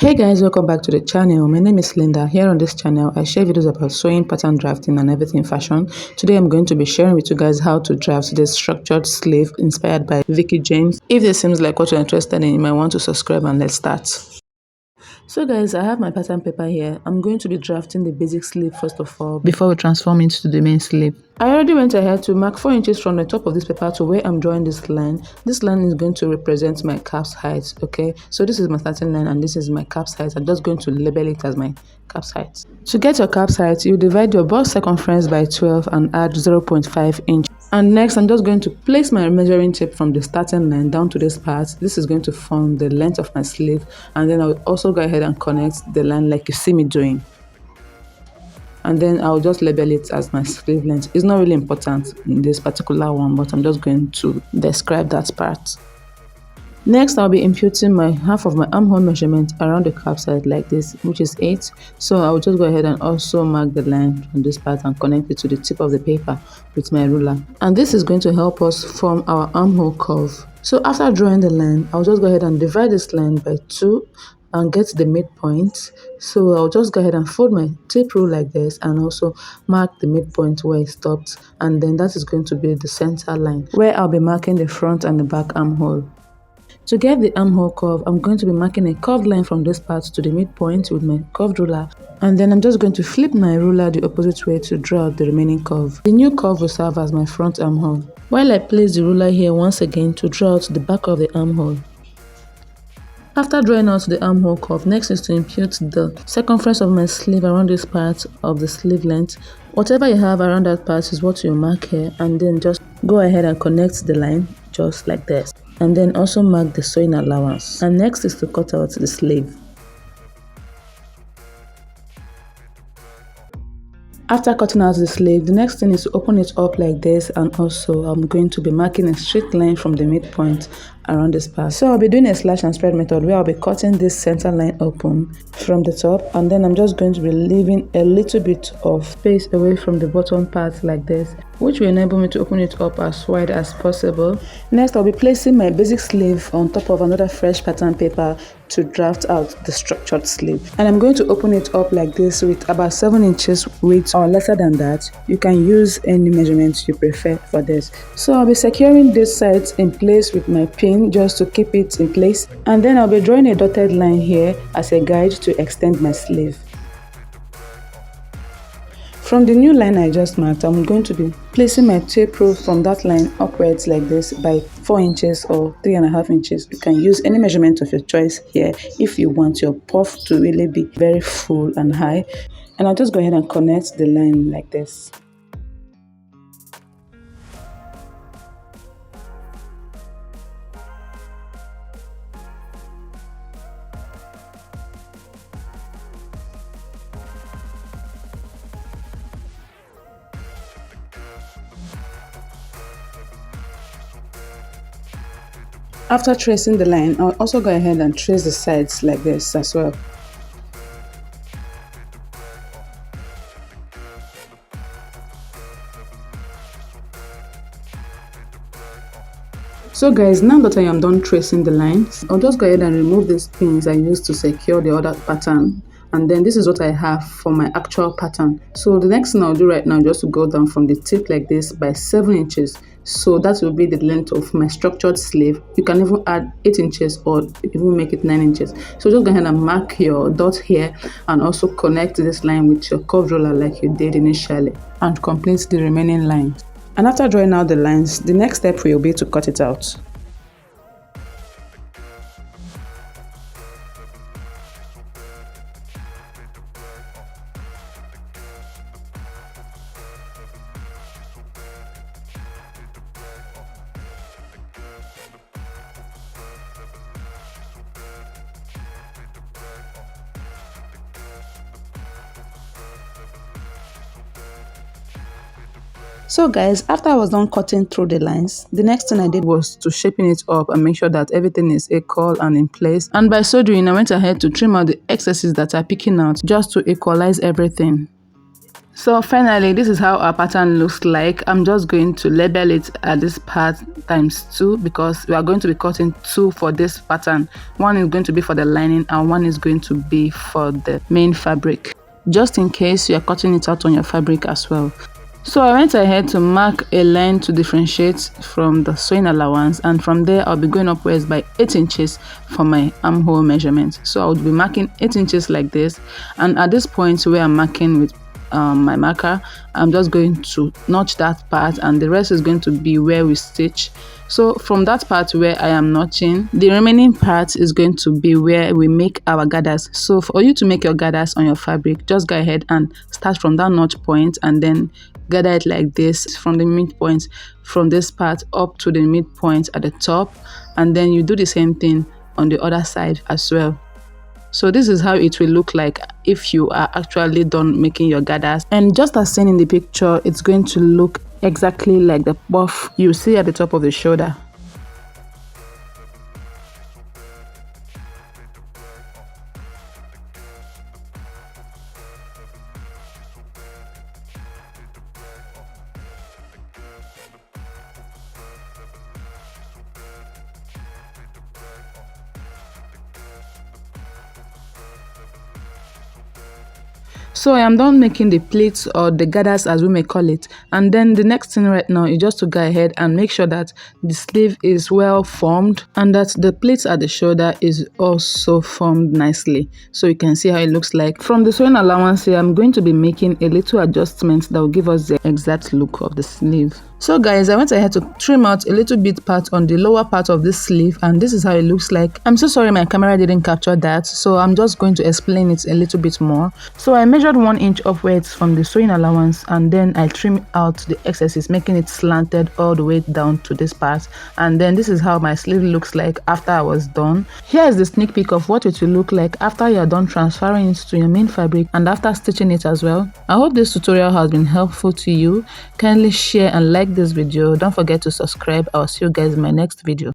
Hey guys, welcome back to the channel. My name is Linda. Here on this channel I share videos about sewing, pattern drafting and everything fashion. Today I'm going to be sharing with you guys how to draft this structured sleeve inspired by Vicky James. If this seems like what you're interested in, you might want to subscribe and let's start. So guys, I have my pattern paper here. I'm going to be drafting the basic sleeve first of all before we transform it to the main sleeve. I already went ahead to mark 4 inches from the top of this paper to where I'm drawing this line. This line is going to represent my cap's height, okay? So this is my starting line and this is my cap's height. I'm just going to label it as my cap's height. To get your cap's height, you divide your bust circumference by 12 and add 0.5 inch. And next, I'm just going to place my measuring tape from the starting line down to this part. This is going to form the length of my sleeve. And then I'll also go ahead and connect the line like you see me doing. And then I'll just label it as my sleeve length. It's not really important in this particular one, but I'm just going to describe that part. Next, I'll be imputing my half of my armhole measurement around the cap side like this, which is 8. So I'll just go ahead and also mark the line from this part and connect it to the tip of the paper with my ruler. And this is going to help us form our armhole curve. So after drawing the line, I'll just go ahead and divide this line by 2 and get the midpoint. So I'll just go ahead and fold my tape rule like this and also mark the midpoint where it stopped. And then that is going to be the center line where I'll be marking the front and the back armhole. To get the armhole curve, I'm going to be marking a curved line from this part to the midpoint with my curved ruler, and then I'm just going to flip my ruler the opposite way to draw out the remaining curve. The new curve will serve as my front armhole, while I place the ruler here once again to draw out the back of the armhole. After drawing out the armhole curve, next is to impute the circumference of my sleeve around this part of the sleeve length. Whatever you have around that part is what you mark here, and then just go ahead and connect the line just like this. And then also mark the sewing allowance. And next is to cut out the sleeve. After cutting out the sleeve, the next thing is to open it up like this, and also I'm going to be marking a straight line from the midpoint around this part. So I'll be doing a slash and spread method where I'll be cutting this center line open from the top, and then I'm just going to be leaving a little bit of space away from the bottom part like this, which will enable me to open it up as wide as possible. Next, I'll be placing my basic sleeve on top of another fresh pattern paper to draft out the structured sleeve. And I'm going to open it up like this with about 7 inches width or lesser than that. You can use any measurements you prefer for this. So I'll be securing this side in place with my pin just to keep it in place, and then I'll be drawing a dotted line here as a guide to extend my sleeve. From the new line I just marked, I'm going to be placing my tape rule from that line upwards like this by 4 inches or 3.5 inches. You can use any measurement of your choice here if you want your puff to really be very full and high. And I'll just go ahead and connect the line like this. After tracing the line, I'll also go ahead and trace the sides like this as well. So guys, now that I am done tracing the lines, I'll just go ahead and remove these pins I used to secure the other pattern. And then this is what I have for my actual pattern. So the next thing I'll do right now is just to go down from the tip like this by 7 inches. So that will be the length of my structured sleeve. You can even add 8 inches or even make it 9 inches. So just go ahead and mark your dot here and also connect this line with your curved ruler like you did initially and complete the remaining lines. And after drawing out the lines, the next step will be to cut it out. So guys, after I was done cutting through the lines, the next thing I did was to shaping it up and make sure that everything is equal and in place. And by so doing, I went ahead to trim out the excesses that are picking out just to equalize everything. So finally, this is how our pattern looks like. I'm just going to label it at this part ×2 because we are going to be cutting 2 for this pattern. One is going to be for the lining and one is going to be for the main fabric, just in case you are cutting it out on your fabric as well. So I went ahead to mark a line to differentiate from the sewing allowance, and from there I'll be going upwards by 8 inches for my armhole measurement. So I would be marking 8 inches like this, and at this point where I'm marking with my marker, I'm just going to notch that part, and the rest is going to be where we stitch. So from that part where I am notching, the remaining part is going to be where we make our gathers. So for you to make your gathers on your fabric, just go ahead and start from that notch point and then gather it like this from the midpoint, from this part up to the midpoint at the top, and then you do the same thing on the other side as well. So this is how it will look like if you are actually done making your gathers. And just as seen in the picture, it's going to look exactly like the puff you see at the top of the shoulder. So I am done making the pleats, or the gathers as we may call it, and then the next thing right now is just to go ahead and make sure that the sleeve is well formed and that the pleats at the shoulder is also formed nicely, so you can see how it looks like. From the sewing allowance here, I'm going to be making a little adjustment that will give us the exact look of the sleeve. So guys, I went ahead to trim out a little bit part on the lower part of this sleeve, and this is how it looks like. I'm so sorry my camera didn't capture that, so I'm just going to explain it a little bit more. So I measured 1 inch upwards from the sewing allowance, and then I trim out the excesses, making it slanted all the way down to this part. And then this is how my sleeve looks like after I was done. Here is the sneak peek of what it will look like after you are done transferring it to your main fabric and after stitching it as well. I hope this tutorial has been helpful to you. Kindly share and like this video. Don't forget to subscribe. I'll see you guys in my next video.